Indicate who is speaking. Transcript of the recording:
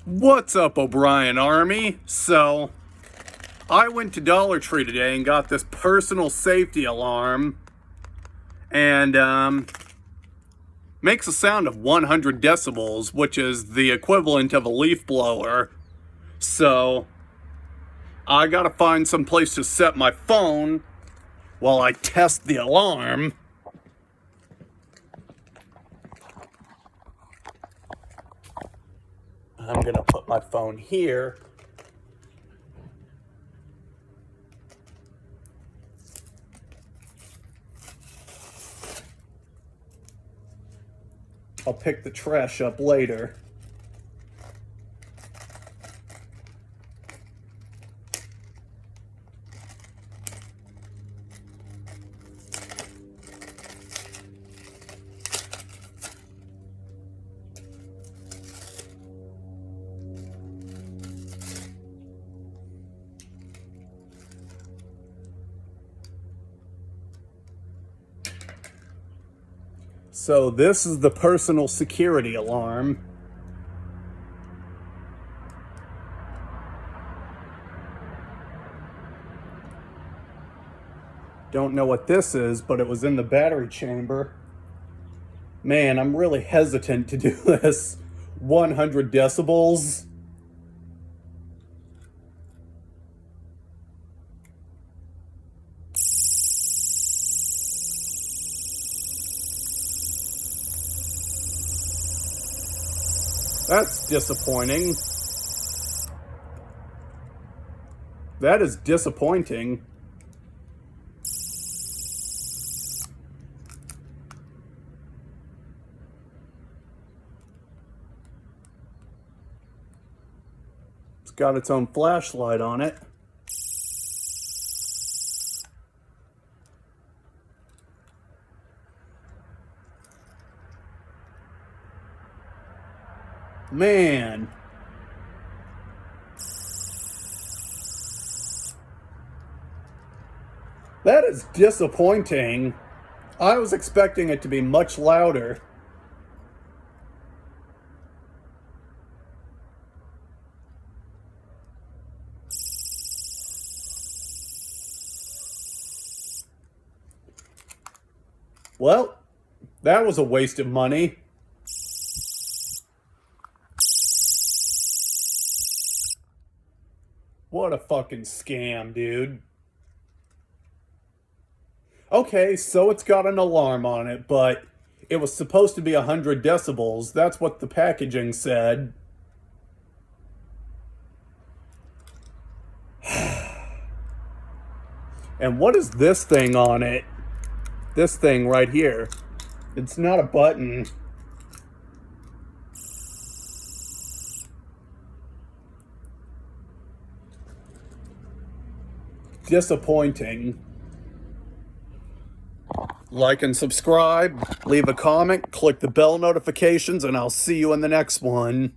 Speaker 1: What's up, O'Brien Army? So, I went to Dollar Tree today and got this personal safety alarm. And, makes a sound of 100 decibels, which is the equivalent of a leaf blower. So, I gotta find some place to set my phone while I test the alarm. I'm gonna put my phone here. I'll pick the trash up later. So this is the personal security alarm. Don't know what this is, but it was in the battery chamber. Man, I'm really hesitant to do this. 100 decibels. That's disappointing. That is disappointing. It's got its own flashlight on it. Man. That is disappointing. I was expecting it to be much louder. Well, that was a waste of money. What a fucking scam, dude. Okay, so it's got an alarm on it, but it was supposed to be 100 decibels. That's what the packaging said. And what is this thing on it? This thing right here. It's not a button. Disappointing. Like and subscribe, leave a comment, click the bell notifications, and I'll see you in the next one.